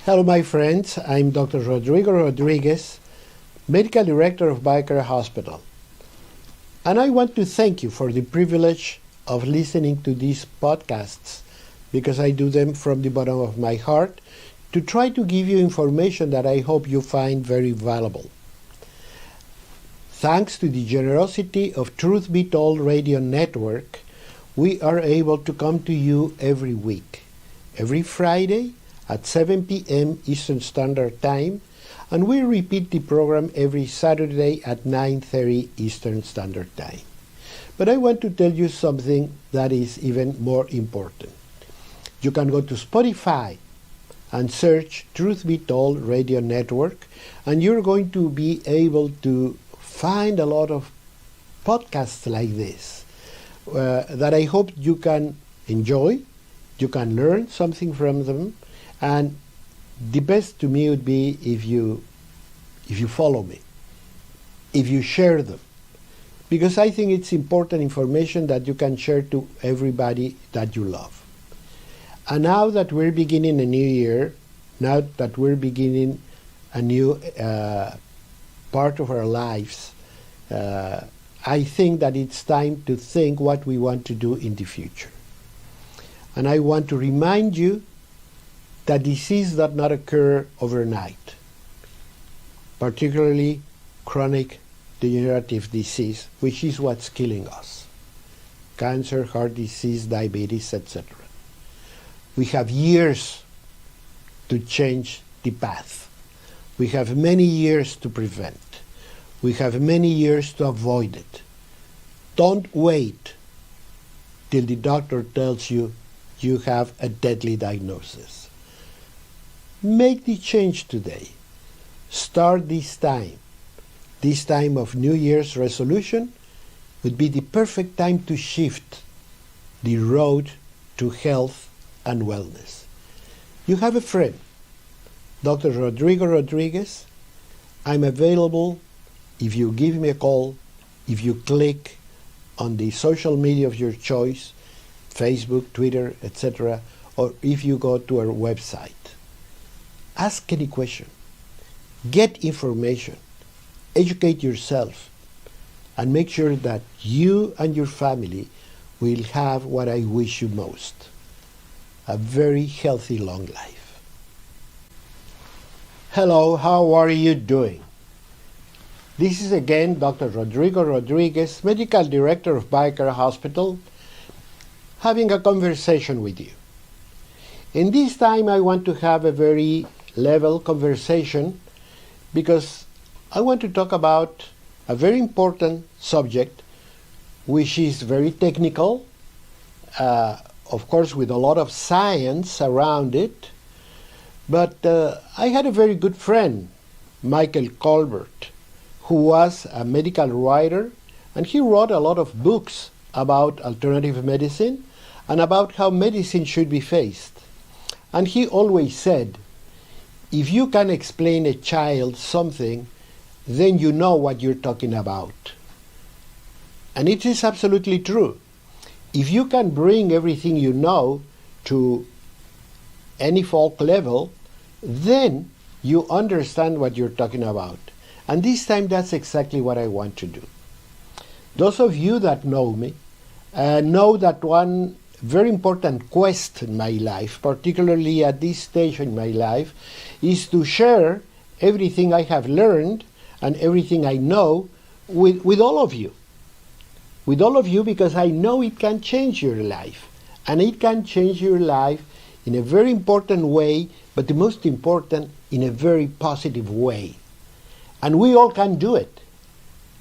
Hello, my friends. I'm Dr. Rodrigo Rodriguez, Medical Director of BioCare Hospital. And I want to thank you for the privilege of listening to these podcasts because I do them from the bottom of my heart to try to give you information that I hope you find very valuable. Thanks to the generosity of Truth Be Told Radio Network, we are able to come to you every week, every Friday at 7 p.m. Eastern Standard Time, and we repeat the program every Saturday at 9:30 Eastern Standard Time. But I want to tell you something that is even more important. You can go to Spotify and search Truth Be Told Radio Network, and you're going to be able to find a lot of podcasts like this that I hope you can enjoy, you can learn something from them, and the best to me would be if you follow me, if you share them, because I think it's important information that you can share to everybody that you love. And now that we're beginning a new year, now that we're beginning a new part of our lives, I think that it's time to think what we want to do in the future. And I want to remind you that disease does not occur overnight, particularly chronic degenerative disease, which is what's killing us. Cancer, heart disease, diabetes, etc. We have years to change the path. We have many years to prevent. We have many years to avoid it. Don't wait till the doctor tells you you have a deadly diagnosis. Make the change today. Start this time. This time of New Year's resolution would be the perfect time to shift the road to health and wellness. You have a friend, Dr. Rodrigo Rodriguez. I'm available if you give me a call, if you click on the social media of your choice, Facebook, Twitter, etc., or if you go to our website. Ask any question, get information, educate yourself, and make sure that you and your family will have what I wish you most, a very healthy long life. Hello, how are you doing? This is again Dr. Rodrigo Rodriguez, Medical Director of BioCare Hospital, having a conversation with you. In this time I want to have a very level conversation because I want to talk about a very important subject which is very technical, of course with a lot of science around it, but I had a very good friend, Michael Colbert, who was a medical writer, and he wrote a lot of books about alternative medicine and about how medicine should be faced. And he always said, if you can explain a child something, then you know what you're talking about. And it is absolutely true. If you can bring everything you know to any folk level, then you understand what you're talking about. And this time that's exactly what I want to do. Those of you that know me know that one very important quest in my life, particularly at this stage in my life, is to share everything I have learned and everything I know with all of you. With all of you, because I know it can change your life. And it can change your life in a very important way, but the most important, in a very positive way. And we all can do it.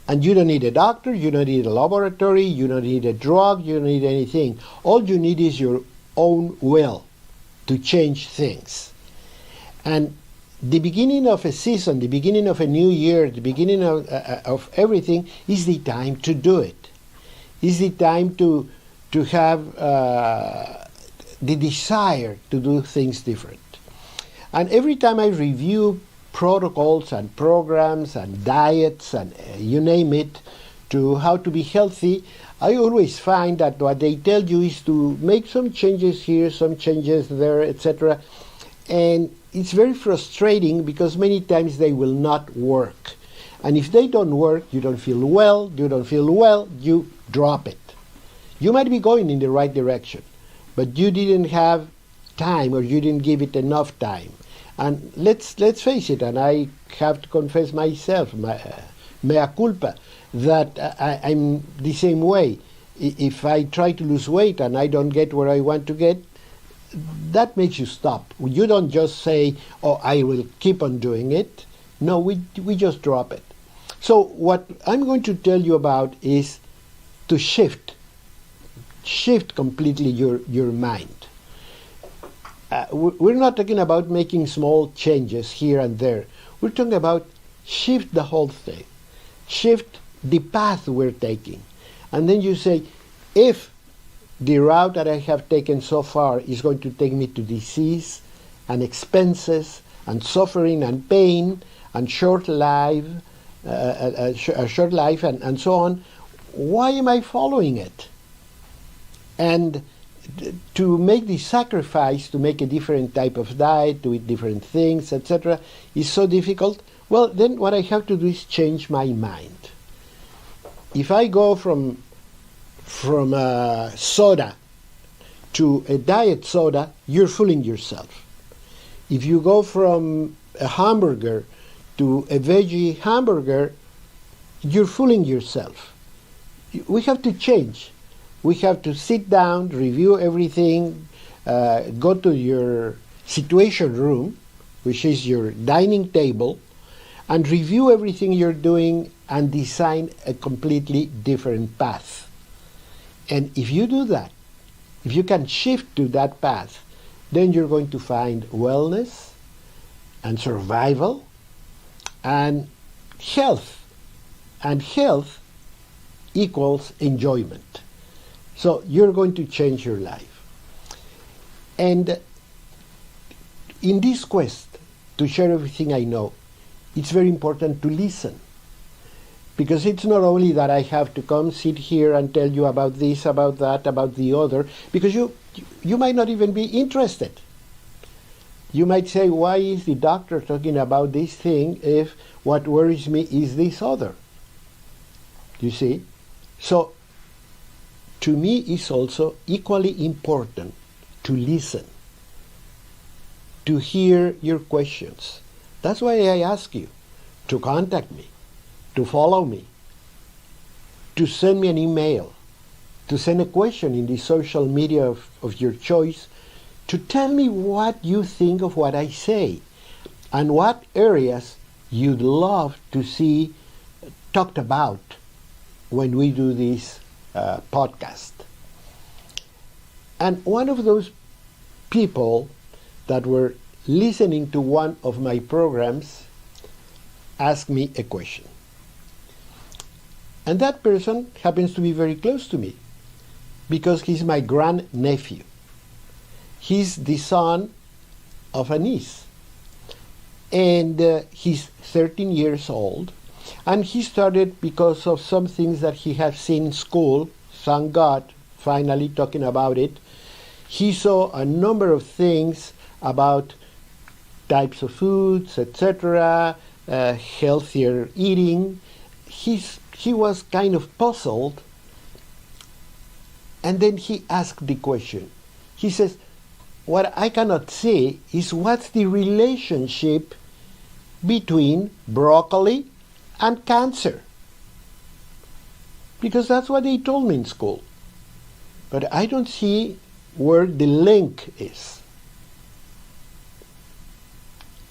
And you don't need a doctor, you don't need a laboratory, you don't need a drug, you don't need anything. All you need is your own will to change things. And the beginning of a season, the beginning of a new year, the beginning of everything is the time to do it. Is the time to have the desire to do things different. And every time I review protocols and programs and diets and you name it, to how to be healthy, I always find that what they tell you is to make some changes here, some changes there, etc. And it's very frustrating because many times they will not work. And if they don't work, you don't feel well, you drop it. You might be going in the right direction, but you didn't have time or you didn't give it enough time. And let's face it, and I have to confess myself, mea culpa, that I'm the same way. If I try to lose weight and I don't get where I want to get, that makes you stop. You don't just say, oh, I will keep on doing it. No, we just drop it. So what I'm going to tell you about is to shift completely your mind. We're not talking about making small changes here and there. We're talking about shift the whole thing. Shift the path we're taking. And then you say, if the route that I have taken so far is going to take me to disease and expenses and suffering and pain and short life and so on, why am I following it? And to make the sacrifice to make a different type of diet, to eat different things, etc., is so difficult. Well, then what I have to do is change my mind. If I go from a soda to a diet soda, you're fooling yourself. If you go from a hamburger to a veggie hamburger, you're fooling yourself. We have to change. We have to sit down, review everything, go to your situation room, which is your dining table, and review everything you're doing and design a completely different path. And if you do that, if you can shift to that path, then you're going to find wellness and survival and health. And health equals enjoyment. So you're going to change your life. And in this quest to share everything I know, it's very important to listen. Because it's not only that I have to come sit here and tell you about this, about that, about the other, because you might not even be interested. You might say, why is the doctor talking about this thing if what worries me is this other? You see? So, to me, it's also equally important to listen, to hear your questions. That's why I ask you to contact me, to follow me, to send me an email, to send a question in the social media of your choice, to tell me what you think of what I say and what areas you'd love to see talked about when we do this podcast. And one of those people that were listening to one of my programs asked me a question. And that person happens to be very close to me because he's my grandnephew. He's the son of a niece. And he's 13 years old. And he started because of some things that he had seen in school. Thank God, finally talking about it. He saw a number of things about types of foods, etc., healthier eating. He was kind of puzzled, and then he asked the question. He says, what I cannot see is what's the relationship between broccoli and cancer? Because that's what they told me in school. But I don't see where the link is.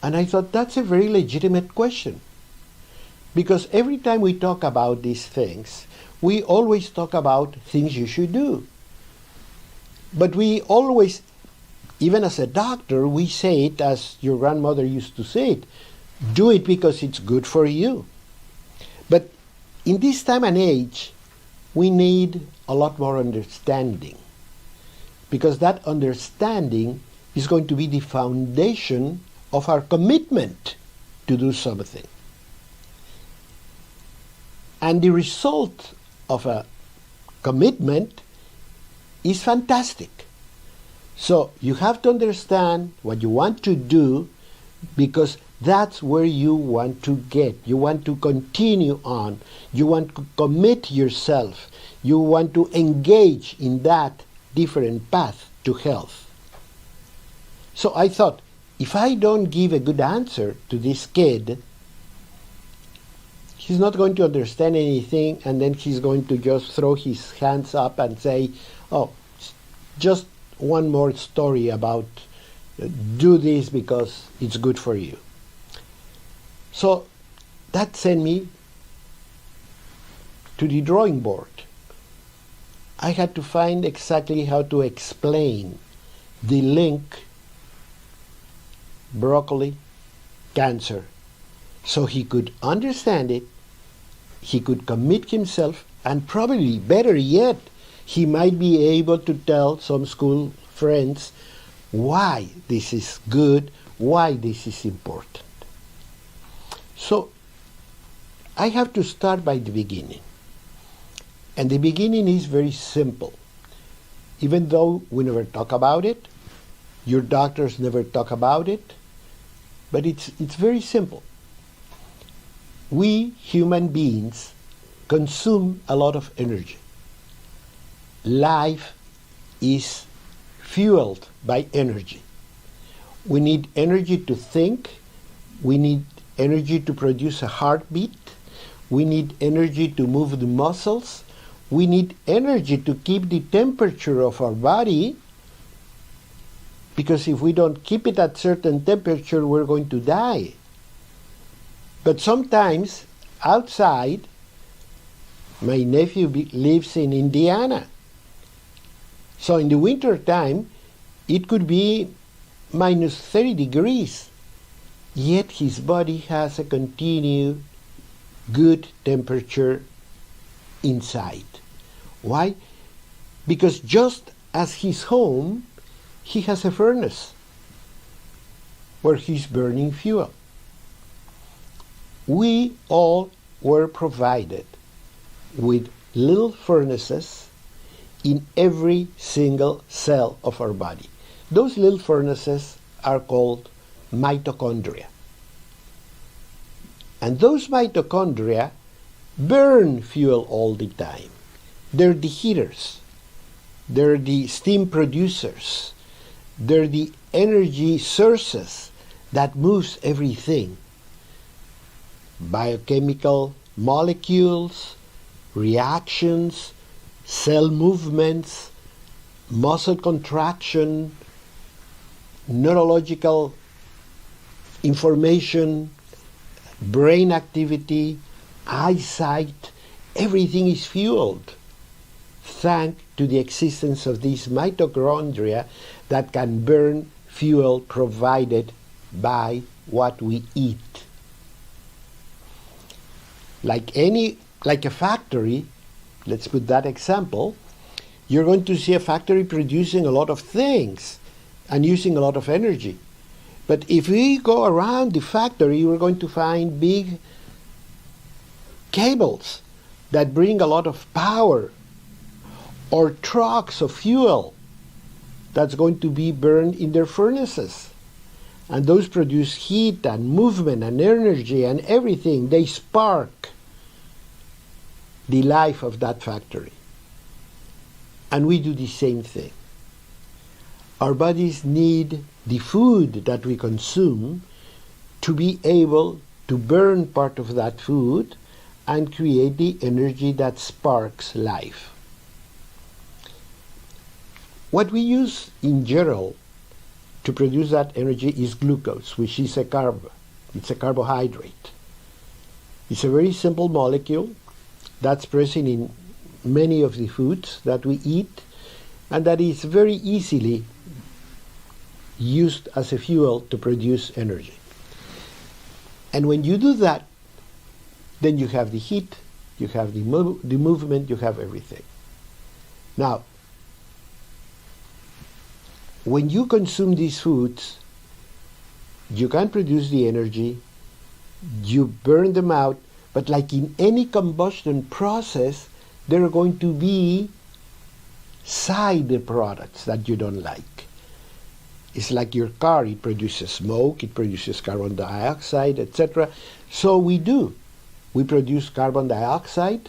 And I thought that's a very legitimate question. Because every time we talk about these things, we always talk about things you should do. But we always, even as a doctor, we say it as your grandmother used to say it. Do it because it's good for you. But in this time and age, we need a lot more understanding. Because that understanding is going to be the foundation of our commitment to do something. And the result of a commitment is fantastic. So you have to understand what you want to do because that's where you want to get. You want to continue on. You want to commit yourself. You want to engage in that different path to health. So I thought, if I don't give a good answer to this kid, he's not going to understand anything, and then he's going to just throw his hands up and say, oh, just one more story about do this because it's good for you. So that sent me to the drawing board. I had to find exactly how to explain the link broccoli, cancer, so he could understand it, he could commit himself, and probably better yet, he might be able to tell some school friends why this is good, why this is important. So I have to start by the beginning. And the beginning is very simple. Even though we never talk about it, your doctors never talk about it, but it's very simple. We human beings consume a lot of energy. Life is fueled by energy. We need energy to think. We need energy to produce a heartbeat. We need energy to move the muscles. We need energy to keep the temperature of our body, because if we don't keep it at certain temperature, we're going to die. But sometimes outside, my nephew lives in Indiana. So in the winter time, it could be minus 30 degrees, yet his body has a continued good temperature inside. Why? Because just as he's home, he has a furnace where he's burning fuel. We all were provided with little furnaces in every single cell of our body. Those little furnaces are called mitochondria. And those mitochondria burn fuel all the time. They're the heaters. They're the steam producers. They're the energy sources that moves everything. Biochemical molecules, reactions, cell movements, muscle contraction, neurological information, brain activity, eyesight, everything is fueled thanks to the existence of these mitochondria that can burn fuel provided by what we eat. Like a factory, let's put that example, you're going to see a factory producing a lot of things and using a lot of energy. But if we go around the factory, we're going to find big cables that bring a lot of power, or trucks of fuel that's going to be burned in their furnaces. And those produce heat and movement and energy and everything. They spark the life of that factory. And we do the same thing. Our bodies need the food that we consume to be able to burn part of that food and create the energy that sparks life. What we use in general to produce that energy is glucose, which is a carb. It's a carbohydrate. It's a very simple molecule that's present in many of the foods that we eat, and that is very easily used as a fuel to produce energy. And when you do that, then you have the heat, you have the movement, you have everything. Now, when you consume these foods, you can produce the energy, you burn them out, but like in any combustion process, there are going to be side products that you don't like. It's like your car. It produces smoke, it produces carbon dioxide, etc. So we do. We produce carbon dioxide.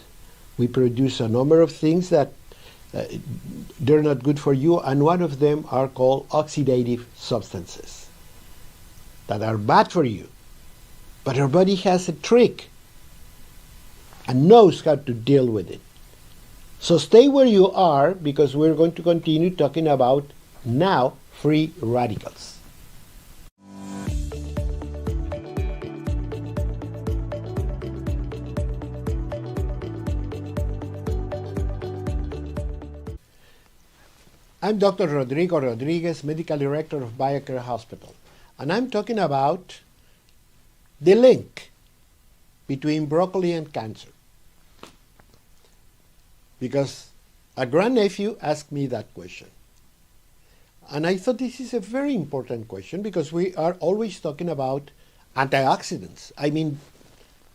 We produce a number of things that they're not good for you, and one of them are called oxidative substances that are bad for you. But our body has a trick and knows how to deal with it. So stay where you are, because we're going to continue talking about now free radicals. I'm Dr. Rodrigo Rodriguez, Medical Director of BioCare Hospital, and I'm talking about the link between broccoli and cancer. Because a grandnephew asked me that question. And I thought this is a very important question, because we are always talking about antioxidants. I mean,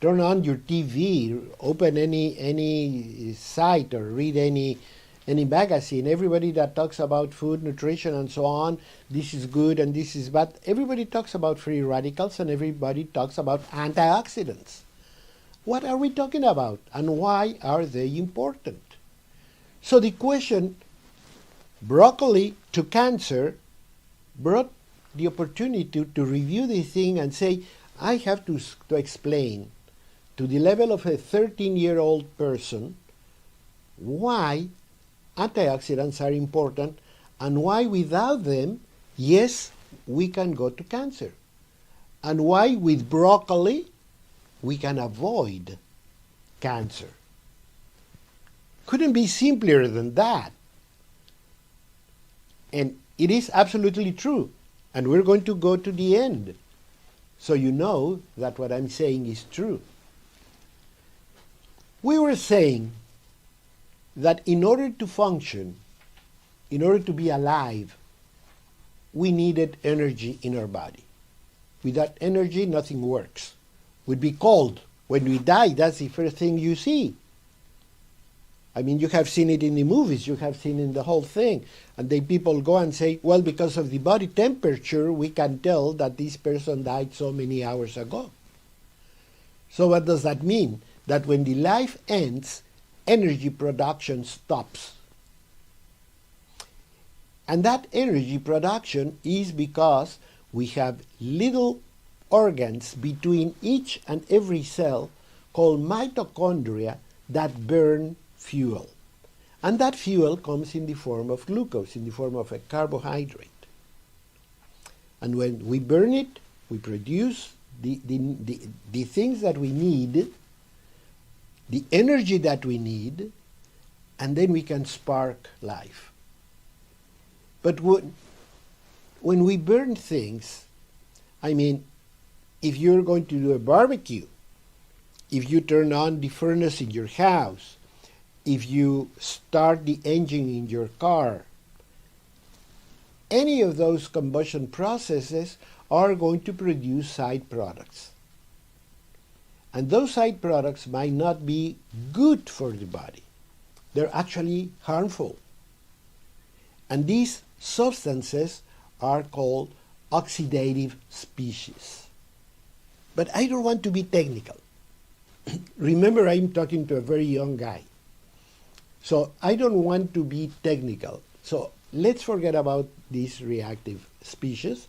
turn on your TV, open any site, or read any magazine. Everybody that talks about food, nutrition, and so on, this is good and this is bad. Everybody talks about free radicals, and everybody talks about antioxidants. What are we talking about, and why are they important? So the question, broccoli to cancer, brought the opportunity to review this thing and say, I have to explain to the level of a 13-year-old person why antioxidants are important, and why without them, yes, we can go to cancer, and why with broccoli we can avoid cancer. Couldn't be simpler than that. And it is absolutely true. And we're going to go to the end, so you know that what I'm saying is true. We were saying that in order to function, in order to be alive, we needed energy in our body. Without energy, nothing works. We'd be cold. When we die, that's the first thing you see. I mean, you have seen it in the movies, you have seen it in the whole thing. And then people go and say, well, because of the body temperature, we can tell that this person died so many hours ago. So what does that mean? That when the life ends, energy production stops. And that energy production is because we have little organs between each and every cell called mitochondria that burn fuel. And that fuel comes in the form of glucose, in the form of a carbohydrate. And when we burn it, we produce the things that we need, the energy that we need, and then we can spark life. But when we burn things, I mean, if you're going to do a barbecue, if you turn on the furnace in your house, if you start the engine in your car, any of those combustion processes are going to produce side products. And those side products might not be good for the body. They're actually harmful. And these substances are called oxidative species. But I don't want to be technical. Remember, I'm talking to a very young guy. So I don't want to be technical. So let's forget about these reactive species.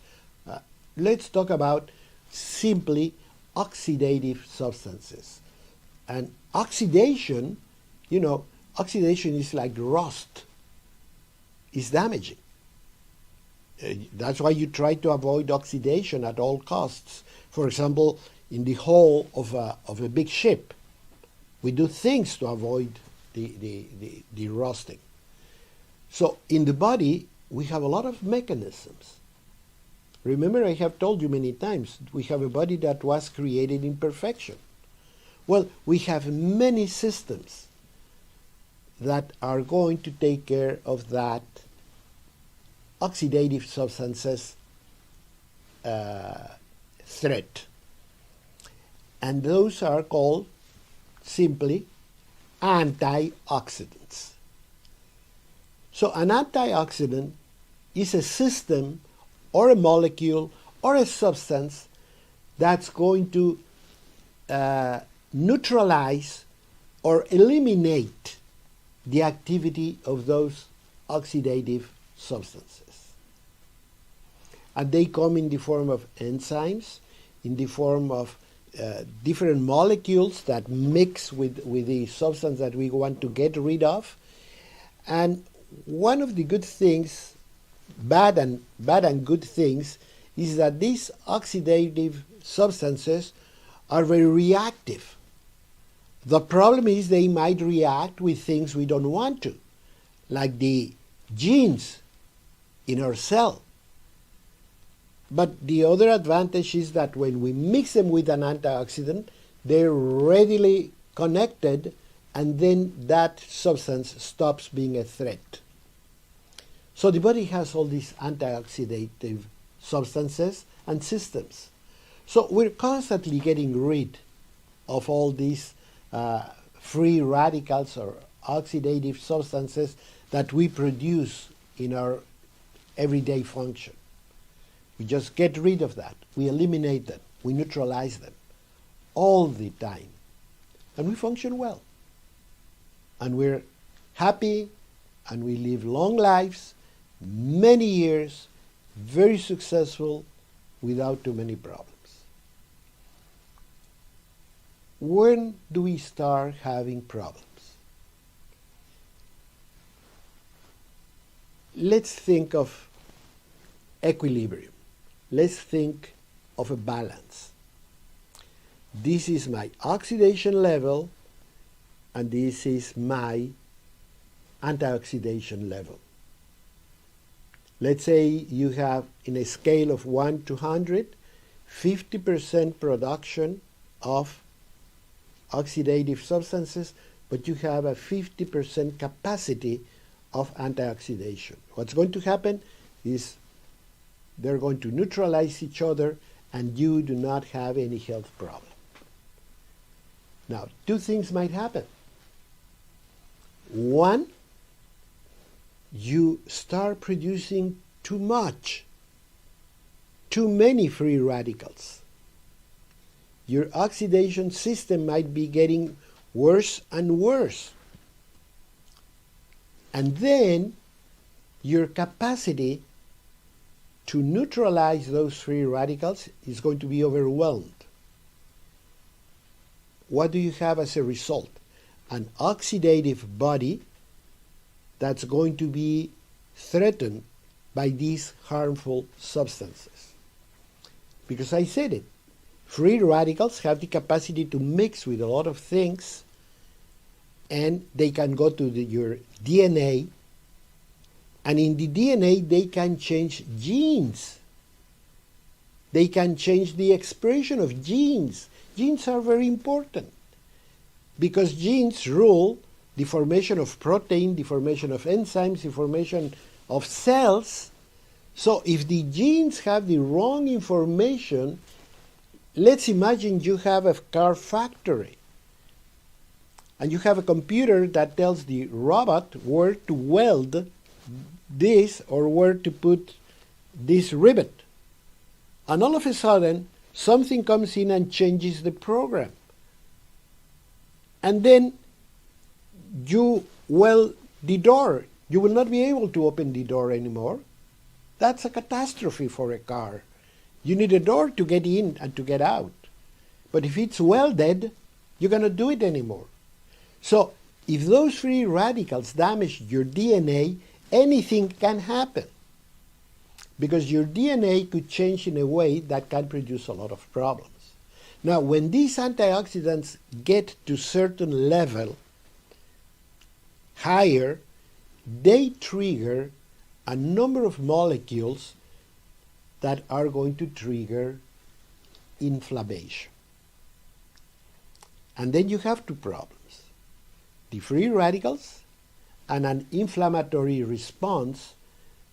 Let's talk about simply oxidative substances. And oxidation, you know, oxidation is like rust. It's damaging. That's why you try to avoid oxidation at all costs. For example, in the hull of a big ship, we do things to avoid the rusting. So in the body, we have a lot of mechanisms. Remember, I have told you many times, we have a body that was created in perfection. Well, we have many systems that are going to take care of that oxidative substances threat. And those are called simply antioxidants. So an antioxidant is a system or a molecule or a substance that's going to neutralize or eliminate the activity of those oxidative substances. And they come in the form of enzymes, in the form of different molecules that mix with the substance that we want to get rid of. And one of the good things, bad and good things, is that these oxidative substances are very reactive. The problem is they might react with things we don't want to, like the genes in our cell. But the other advantage is that when we mix them with an antioxidant, they're readily connected, and then that substance stops being a threat. So the body has all these antioxidative substances and systems. So we're constantly getting rid of all these free radicals or oxidative substances that we produce in our everyday function. We just get rid of that. We eliminate them. We neutralize them all the time. And we function well. And we're happy, and we live long lives, many years, very successful, without too many problems. When do we start having problems? Let's think of equilibrium. Let's think of a balance. This is my oxidation level, and this is my antioxidation level. Let's say you have, in a scale of 1 to 100, 50% production of oxidative substances, but you have a 50% capacity of antioxidation. What's going to happen is they're going to neutralize each other, and you do not have any health problem. Now, two things might happen. One, you start producing too many free radicals. Your oxidation system might be getting worse and worse. And then your capacity to neutralize those free radicals is going to be overwhelmed. What do you have as a result? An oxidative body that's going to be threatened by these harmful substances. Because I said it, free radicals have the capacity to mix with a lot of things, and they can go to your DNA, and in the DNA they can change genes. They can change the expression of genes. Genes are very important because genes rule the formation of protein, the formation of enzymes, the formation of cells. So if the genes have the wrong information, let's imagine you have a car factory and you have a computer that tells the robot where to weld this or where to put this rivet. And all of a sudden, something comes in and changes the program. And then you weld the door. You will not be able to open the door anymore. That's a catastrophe for a car. You need a door to get in and to get out. But if it's welded, you cannot do it anymore. So if those free radicals damage your DNA, anything can happen. Because your DNA could change in a way that can produce a lot of problems. Now, when these antioxidants get to certain level, higher, they trigger a number of molecules that are going to trigger inflammation. And then you have two problems. The free radicals and an inflammatory response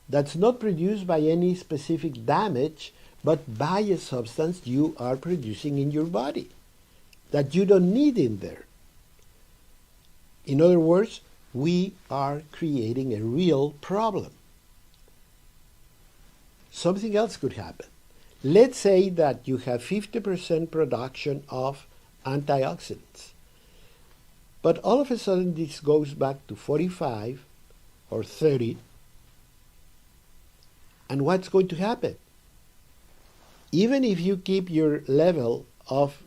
that's not produced by any specific damage, but by a substance you are producing in your body that you don't need in there. In other words, we are creating a real problem. something else could happen. Let's say that you have 50% production of antioxidants, but all of a sudden this goes back to 45 or 30, and what's going to happen? Even if you keep your level of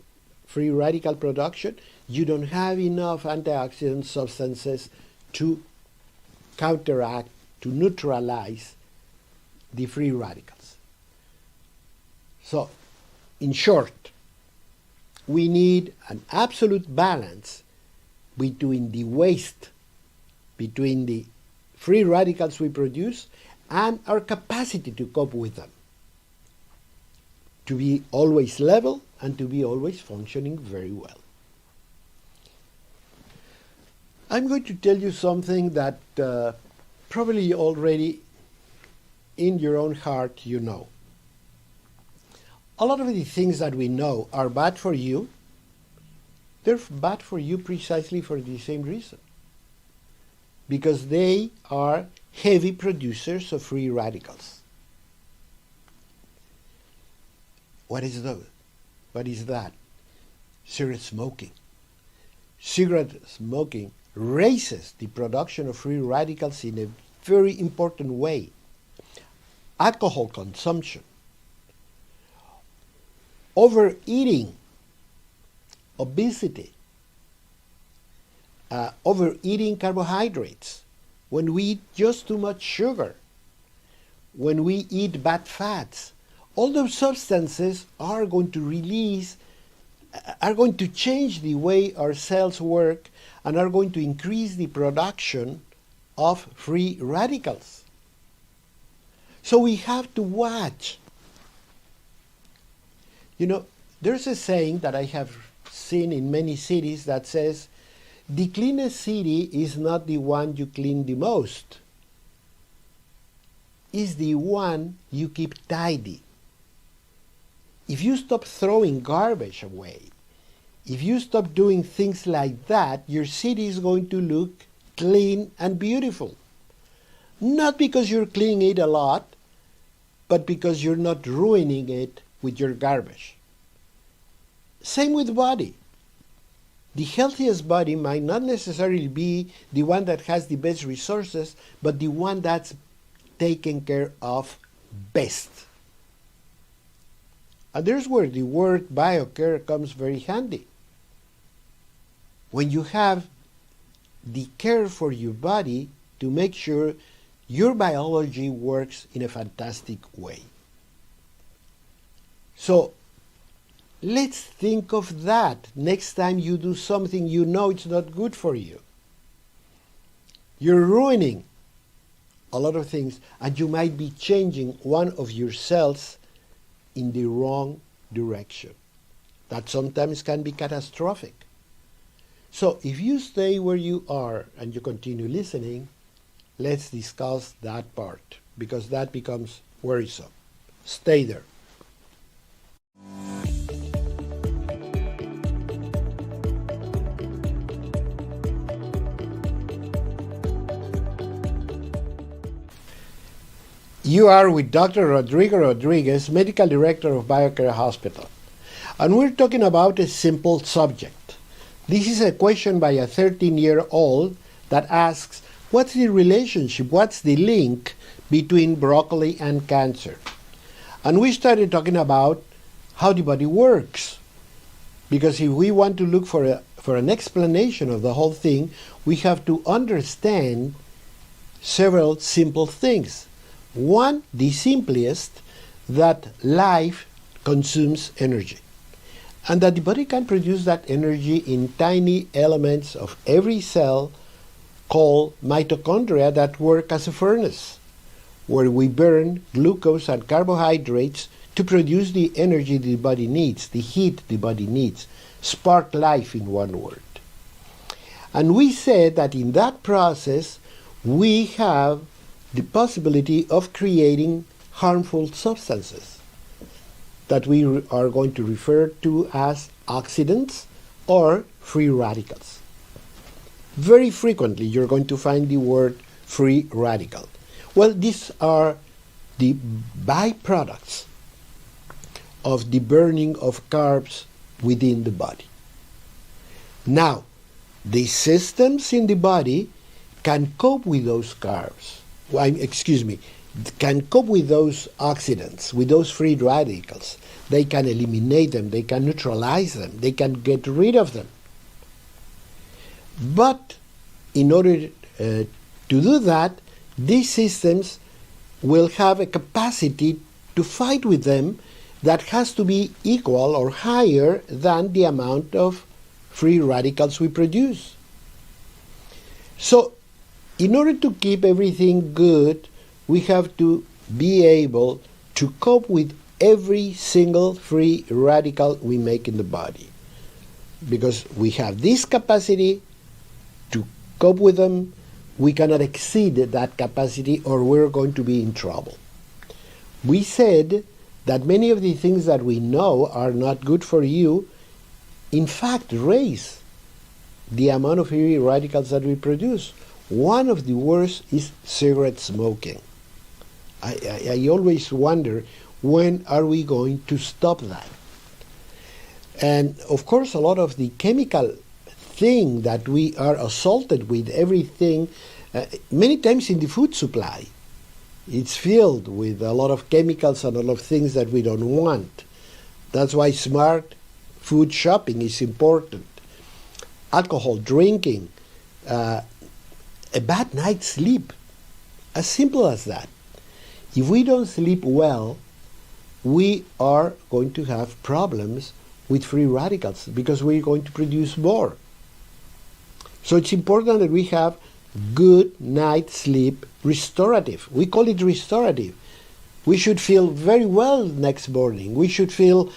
free radical production, you don't have enough antioxidant substances to counteract, to neutralize the free radicals. So, in short, we need an absolute balance between the waste, between the free radicals we produce, and our capacity to cope with them, to be always level and to be always functioning very well. I'm going to tell you something that probably already in your own heart you know. A lot of the things that we know are bad for you. They're bad for you precisely for the same reason, because they are heavy producers of free radicals. What is those? What is that? Cigarette smoking. Cigarette smoking raises the production of free radicals in a very important way. Alcohol consumption, overeating, obesity, overeating carbohydrates, when we eat just too much sugar, when we eat bad fats, all those substances are going to release, are going to change the way our cells work and are going to increase the production of free radicals. So we have to watch. You know, there's a saying that I have seen in many cities that says, the cleanest city is not the one you clean the most, it's the one you keep tidy. If you stop throwing garbage away, if you stop doing things like that, your city is going to look clean and beautiful. Not because you're cleaning it a lot, but because you're not ruining it with your garbage. Same with body. The healthiest body might not necessarily be the one that has the best resources, but the one that's taken care of best. And there's where the word BioCare comes very handy. When you have the care for your body to make sure your biology works in a fantastic way. So let's think of that next time you do something you know it's not good for you. You're ruining a lot of things, and you might be changing one of your cells in the wrong direction. That sometimes can be catastrophic. So if you stay where you are and you continue listening, let's discuss that part, because that becomes worrisome. Stay there. You are with Dr. Rodrigo Rodriguez, Medical Director of BioCare Hospital. And we're talking about a simple subject. This is a question by a 13-year-old that asks, what's the relationship, what's the link between broccoli and cancer? And we started talking about how the body works. Because if we want to look for an explanation of the whole thing, we have to understand several simple things. One, the simplest, that life consumes energy, and that the body can produce that energy in tiny elements of every cell called mitochondria that work as a furnace, where we burn glucose and carbohydrates to produce the energy the body needs, the heat the body needs, spark life in one word. And we said that in that process we have the possibility of creating harmful substances that we are going to refer to as oxidants or free radicals. Very frequently you're going to find the word free radical. Well, these are the byproducts of the burning of carbs within the body. Now, the systems in the body can cope with those carbs. Can cope with those oxidants, with those free radicals. They can eliminate them, they can neutralize them, they can get rid of them. But in order to do that, these systems will have a capacity to fight with them that has to be equal or higher than the amount of free radicals we produce. So, in order to keep everything good, we have to be able to cope with every single free radical we make in the body. Because we have this capacity to cope with them, we cannot exceed that capacity or we're going to be in trouble. We said that many of the things that we know are not good for you, in fact, raise the amount of free radicals that we produce. One of the worst is cigarette smoking. I always wonder, when are we going to stop that? And of course, a lot of the chemical thing that we are assaulted with, everything, many times in the food supply, it's filled with a lot of chemicals and a lot of things that we don't want. That's why smart food shopping is important. Alcohol drinking, a bad night's sleep, as simple as that. If we don't sleep well, we are going to have problems with free radicals because we're going to produce more. So it's important that we have good night sleep, restorative. We call it restorative. We should feel very well next morning. We should feel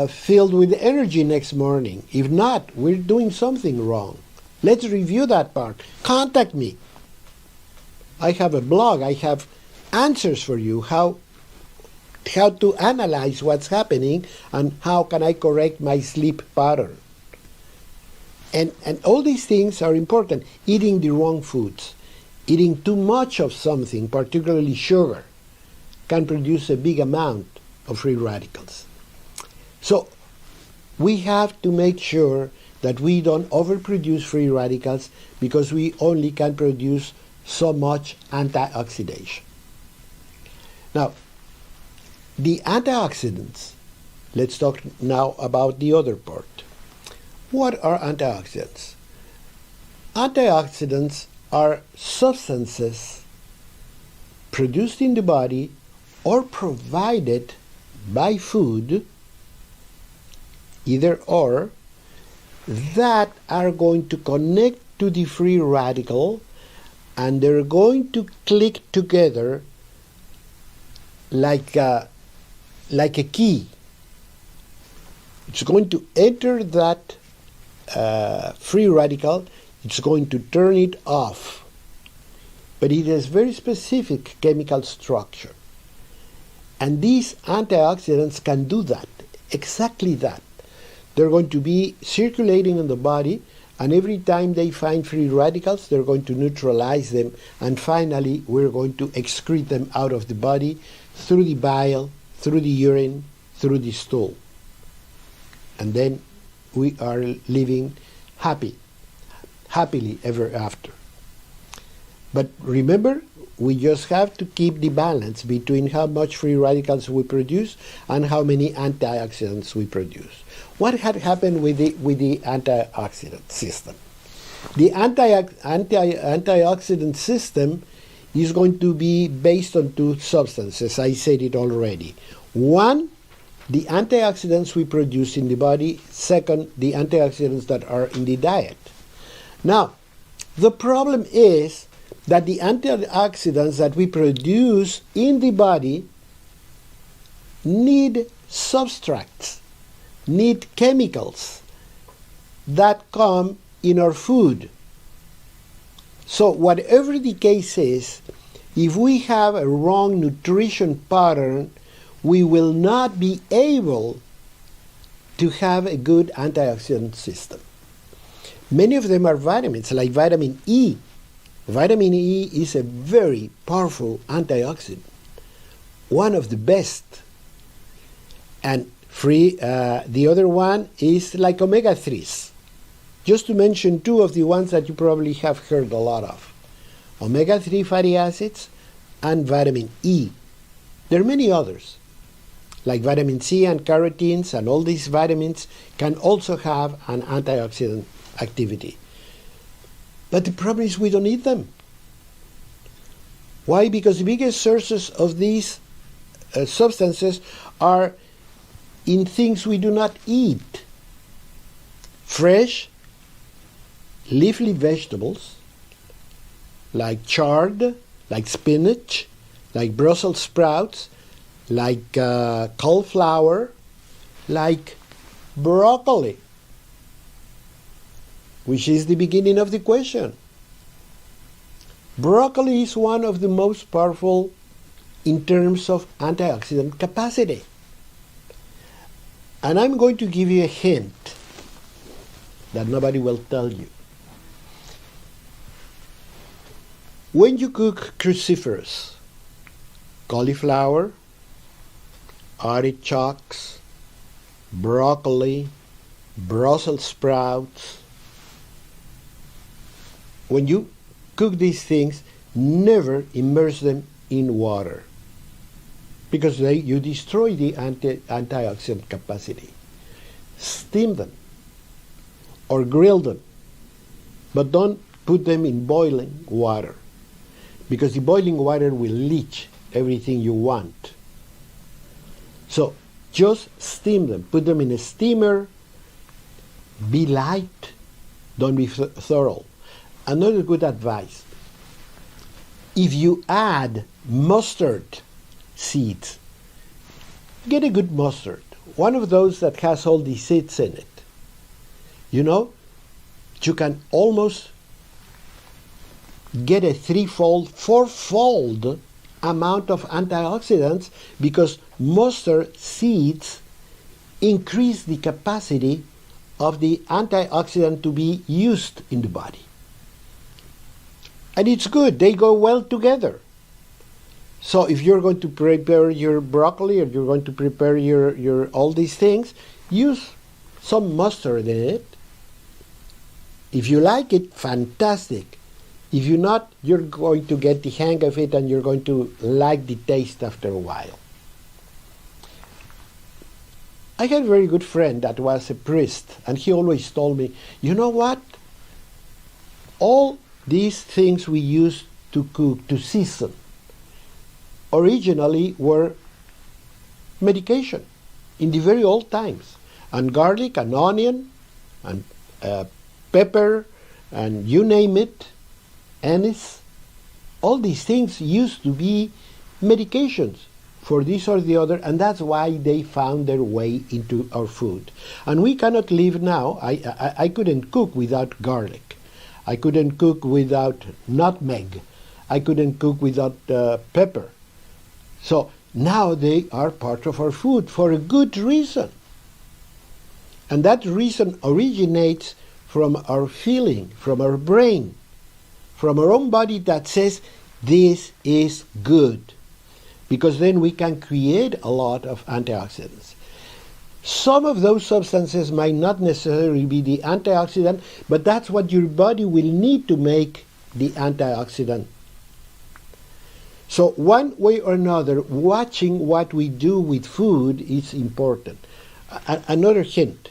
filled with energy next morning. If not, we're doing something wrong. Let's review that part. Contact me. I have a blog. I have answers for you, how to analyze what's happening and how can I correct my sleep pattern. And all these things are important. Eating the wrong foods, eating too much of something, particularly sugar, can produce a big amount of free radicals. So we have to make sure that we don't overproduce free radicals because we only can produce so much antioxidation. Now, the antioxidants, let's talk now about the other part. What are antioxidants? Antioxidants are substances produced in the body or provided by food, either or, that are going to connect to the free radical and they're going to click together like a key. It's going to enter that free radical, it's going to turn it off. But it has very specific chemical structure. And these antioxidants can do that, exactly that. They're going to be circulating in the body, and every time they find free radicals, they're going to neutralize them, and finally we're going to excrete them out of the body through the bile, through the urine, through the stool. And then we are living happily ever after. But remember, we just have to keep the balance between how much free radicals we produce and how many antioxidants we produce. What had happened with the antioxidant system? The antioxidant system is going to be based on two substances. I said it already. One, the antioxidants we produce in the body. Second, the antioxidants that are in the diet. Now, the problem is that the antioxidants that we produce in the body need substrates, need chemicals that come in our food. So whatever the case is, if we have a wrong nutrition pattern, we will not be able to have a good antioxidant system. Many of them are vitamins, like vitamin E. Vitamin E is a very powerful antioxidant. one of the best. And the other one is like omega-3s. Just to mention two of the ones that you probably have heard a lot of. Omega-3 fatty acids and vitamin E. There are many others, like vitamin C and carotenes, and all these vitamins can also have an antioxidant activity. But the problem is we don't eat them. Why? Because the biggest sources of these substances are in things we do not eat. Fresh, leafy vegetables, like chard, like spinach, like Brussels sprouts, like cauliflower, like broccoli, which is the beginning of the question. Broccoli is one of the most powerful in terms of antioxidant capacity. And I'm going to give you a hint that nobody will tell you. When you cook cruciferous, cauliflower, artichokes, broccoli, Brussels sprouts, when you cook these things, never immerse them in water, because you destroy the antioxidant capacity. Steam them or grill them, but don't put them in boiling water, because the boiling water will leach everything you want. So just steam them, put them in a steamer, be light, don't be thorough. Another good advice, if you add mustard seeds, get a good mustard, one of those that has all the seeds in it. You know, you can almost get a threefold, fourfold amount of antioxidants, because mustard seeds increase the capacity of the antioxidant to be used in the body. And it's good, they go well together. So if you're going to prepare your broccoli, or you're going to prepare your all these things, use some mustard in it. If you like it, fantastic. If you're not, you're going to get the hang of it, and you're going to like the taste after a while. I had a very good friend that was a priest, and he always told me, you know what? All these things we use to cook, to season, originally were medication in the very old times. And garlic and onion and pepper and you name it, anise, all these things used to be medications for this or the other, and that's why they found their way into our food. And we cannot live now. I couldn't cook without garlic. I couldn't cook without nutmeg. I couldn't cook without pepper. So now they are part of our food for a good reason. And that reason originates from our feeling, from our brain, from our own body that says, this is good. Because then we can create a lot of antioxidants. Some of those substances might not necessarily be the antioxidant, but that's what your body will need to make the antioxidant. So one way or another, watching what we do with food is important. Another hint,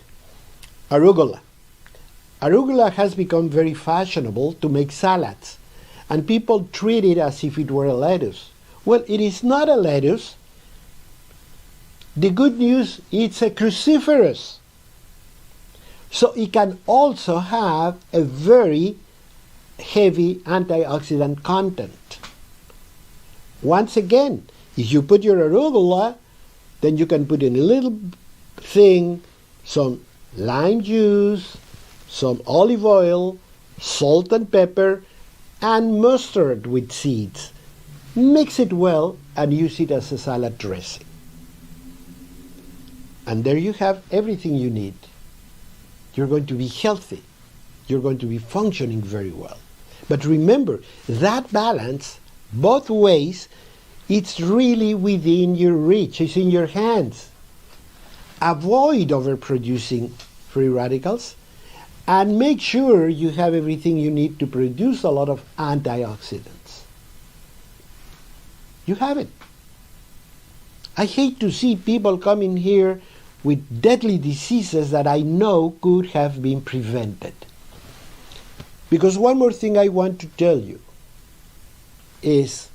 arugula. Arugula has become very fashionable to make salads, and people treat it as if it were a lettuce. Well, it is not a lettuce. The good news, it's a cruciferous. So it can also have a very heavy antioxidant content. Once again, if you put your arugula, then you can put in a little thing, some lime juice, some olive oil, salt and pepper, and mustard with seeds. Mix it well and use it as a salad dressing. And there you have everything you need. You're going to be healthy. You're going to be functioning very well. But remember, that balance, both ways, It's really within your reach. It's in your hands. Avoid overproducing free radicals and make sure you have everything you need to produce a lot of antioxidants. You have it. I hate to see people coming here with deadly diseases that I know could have been prevented. Because one more thing I want to tell you is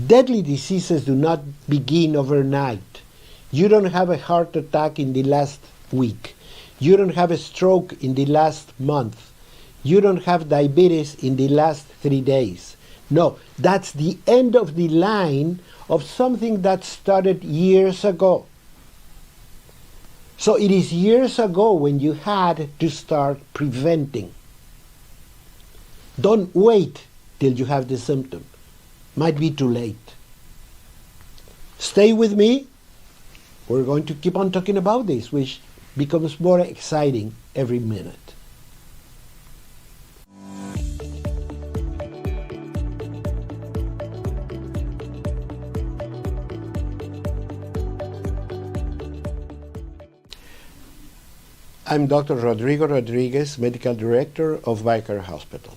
deadly diseases do not begin overnight. You don't have a heart attack in the last week. You don't have a stroke in the last month. You don't have diabetes in the last 3 days. No, that's the end of the line of something that started years ago. So it is years ago when you had to start preventing. Don't wait till you have the symptom. Might be too late. Stay with me. We're going to keep on talking about this, which becomes more exciting every minute. I'm Dr. Rodrigo Rodriguez, Medical Director of BioCare Hospital.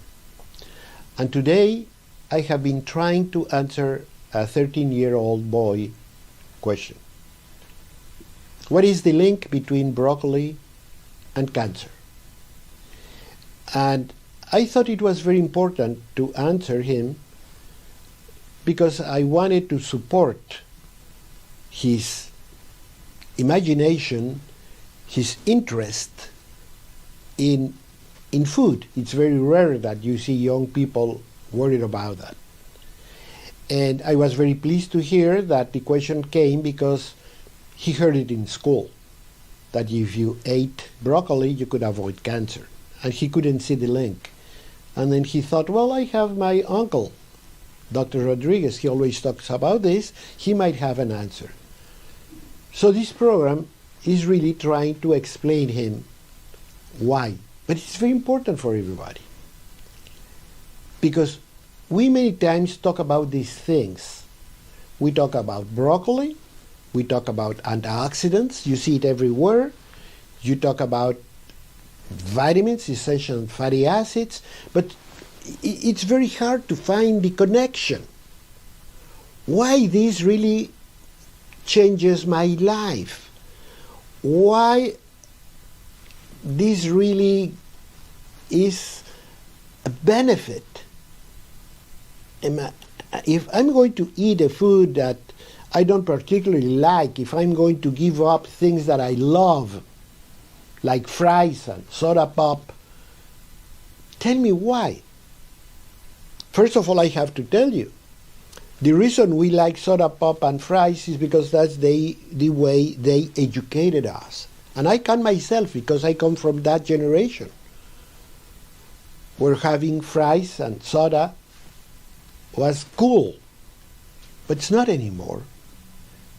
And today I have been trying to answer a 13-year-old boy question. What is the link between broccoli and cancer? And I thought it was very important to answer him because I wanted to support his imagination, his interest in food. It's very rare that you see young people worried about that. And I was very pleased to hear that the question came because he heard it in school, that if you ate broccoli, you could avoid cancer. And he couldn't see the link. And then he thought, well, I have my uncle, Dr. Rodriguez. He always talks about this. He might have an answer. So this program is really trying to explain him why. But it's very important for everybody. Because we many times talk about these things. We talk about broccoli. We talk about antioxidants. You see it everywhere. You talk about vitamins, essential fatty acids. But it's very hard to find the connection. Why this really changes my life? Why this really is a benefit? If I'm going to eat a food that I don't particularly like, if I'm going to give up things that I love, like fries and soda pop, tell me why. First of all, I have to tell you, the reason we like soda pop and fries is because that's the way they educated us. And I can myself, because I come from that generation, where having fries and soda was cool. But it's not anymore,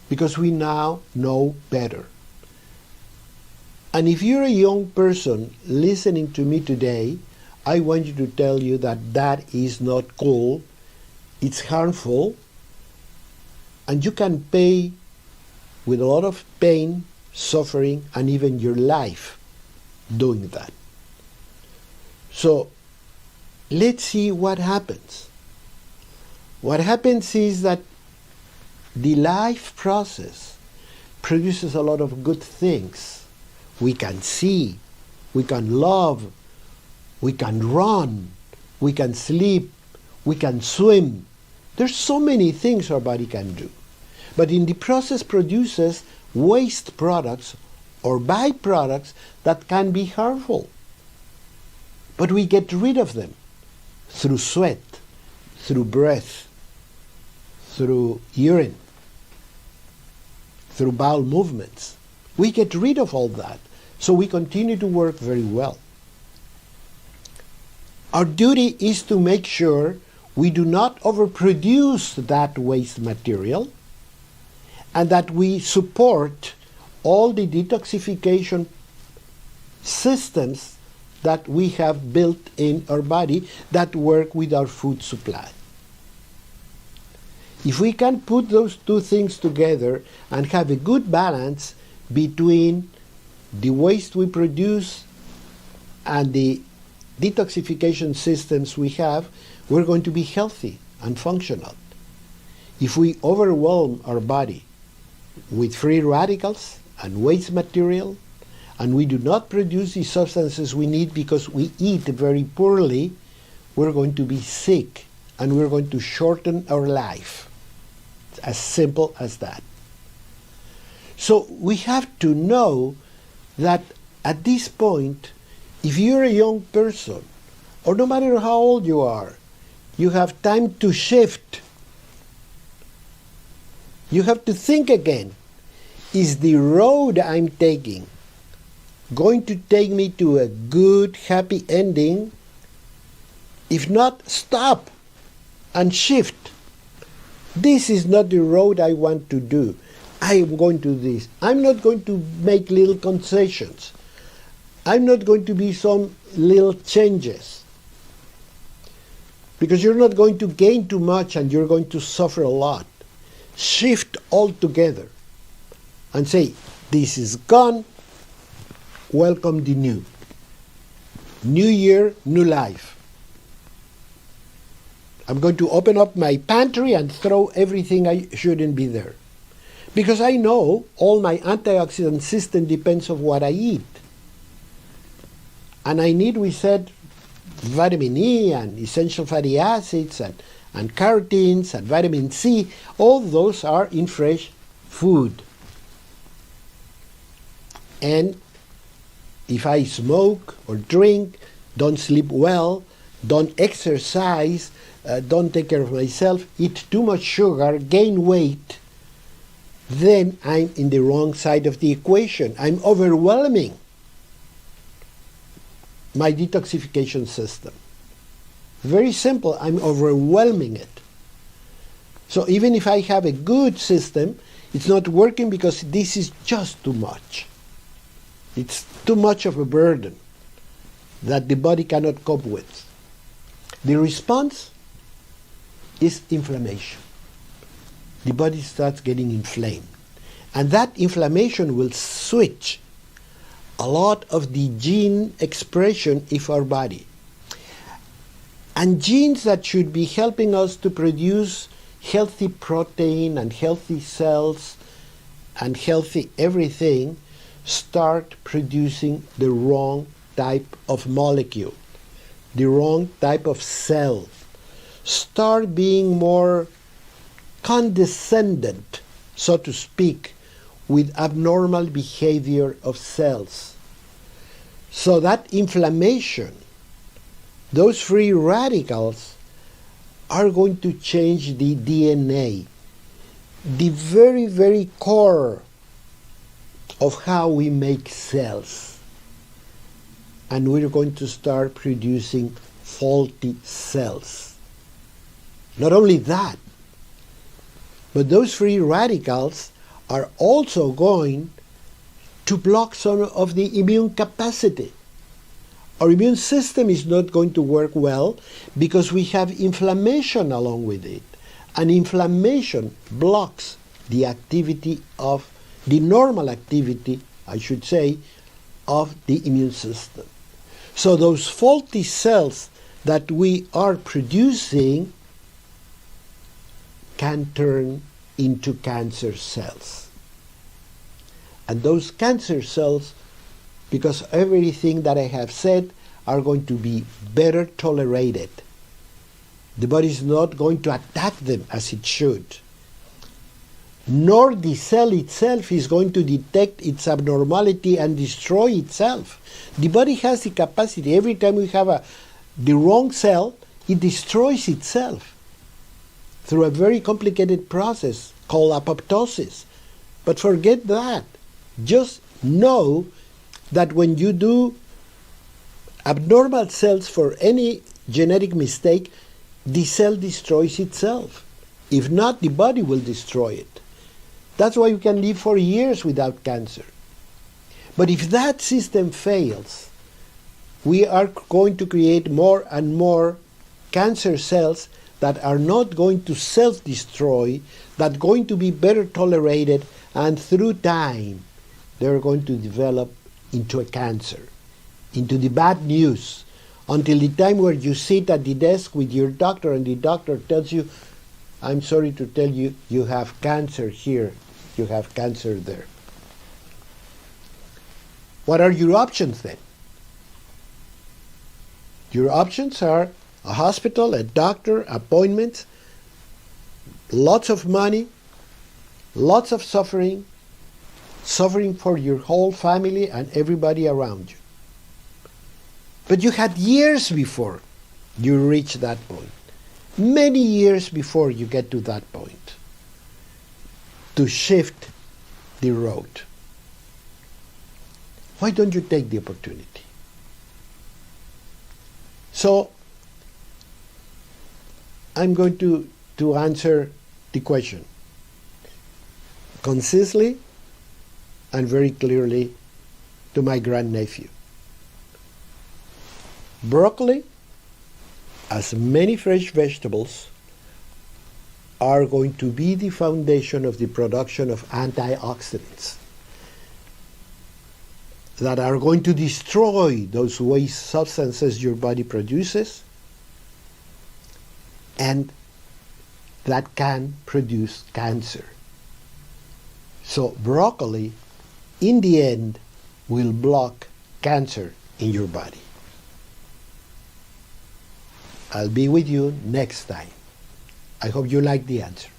because we now know better. And if you're a young person listening to me today, I want you to tell you that that is not cool, it's harmful, and you can pay with a lot of pain, suffering, and even your life doing that. So let's see what happens. What happens is that the life process produces a lot of good things. We can see, we can love, we can run, we can sleep, we can swim. There's so many things our body can do. But in the process produces waste products or byproducts that can be harmful. But we get rid of them through sweat, through breath, through urine, through bowel movements. We get rid of all that, so we continue to work very well. Our duty is to make sure we do not overproduce that waste material and that we support all the detoxification systems that we have built in our body that work with our food supply. If we can put those two things together and have a good balance between the waste we produce and the detoxification systems we have, we're going to be healthy and functional. If we overwhelm our body with free radicals and waste material, and we do not produce the substances we need because we eat very poorly, we're going to be sick and we're going to shorten our life. It's as simple as that. So we have to know that at this point, if you're a young person, or no matter how old you are, you have time to shift. You have to think again. Is the road I'm taking going to take me to a good, happy ending? If not, stop and shift. This is not the road I want to do. I am going to do this. I'm not going to make little concessions. I'm not going to be some little changes. Because you're not going to gain too much and you're going to suffer a lot. Shift altogether and say, this is gone, welcome the new. New year, new life. I'm going to open up my pantry and throw everything I shouldn't be there. Because I know all my antioxidant system depends on what I eat. And I need, we said, vitamin E and essential fatty acids and carotenes and vitamin C. All those are in fresh food. And if I smoke or drink, don't sleep well, don't exercise, don't take care of myself, eat too much sugar, gain weight, then I'm in the wrong side of the equation. I'm overwhelming my detoxification system. Very simple, I'm overwhelming it. So even if I have a good system, it's not working because this is just too much. It's too much of a burden that the body cannot cope with. The response is inflammation. The body starts getting inflamed. And that inflammation will switch a lot of the gene expression in our body. And genes that should be helping us to produce healthy protein and healthy cells and healthy everything start producing the wrong type of molecule, the wrong type of cell, start being more condescendent, so to speak, with abnormal behavior of cells. So that inflammation, those free radicals, are going to change the DNA, the very, very core of how we make cells. And we're going to start producing faulty cells. Not only that, but those free radicals are also going to block some of the immune capacity. Our immune system is not going to work well because we have inflammation along with it. And inflammation blocks the activity of the normal activity, I should say, of the immune system. So those faulty cells that we are producing can turn into cancer cells. And those cancer cells, because of everything that I have said, are going to be better tolerated. The body is not going to attack them as it should. Nor the cell itself is going to detect its abnormality and destroy itself. The body has the capacity, every time we have the wrong cell, it destroys itself through a very complicated process called apoptosis. But forget that. Just know that when you do abnormal cells for any genetic mistake, the cell destroys itself. If not, the body will destroy it. That's why you can live for years without cancer. But if that system fails, we are going to create more and more cancer cells that are not going to self-destroy, that are going to be better tolerated, and through time, they're going to develop into a cancer, into the bad news, until the time where you sit at the desk with your doctor and the doctor tells you, I'm sorry to tell you, you have cancer here, you have cancer there. What are your options then? Your options are a hospital, a doctor, appointments, lots of money, lots of suffering, suffering for your whole family and everybody around you. But you had years before you reach that point, many years before you get to that point, to shift the road. Why don't you take the opportunity? So, I'm going to answer the question concisely and very clearly to my grandnephew. Broccoli, as many fresh vegetables, are going to be the foundation of the production of antioxidants that are going to destroy those waste substances your body produces and that can produce cancer. So broccoli, in the end, will block cancer in your body. I'll be with you next time. I hope you like the answer.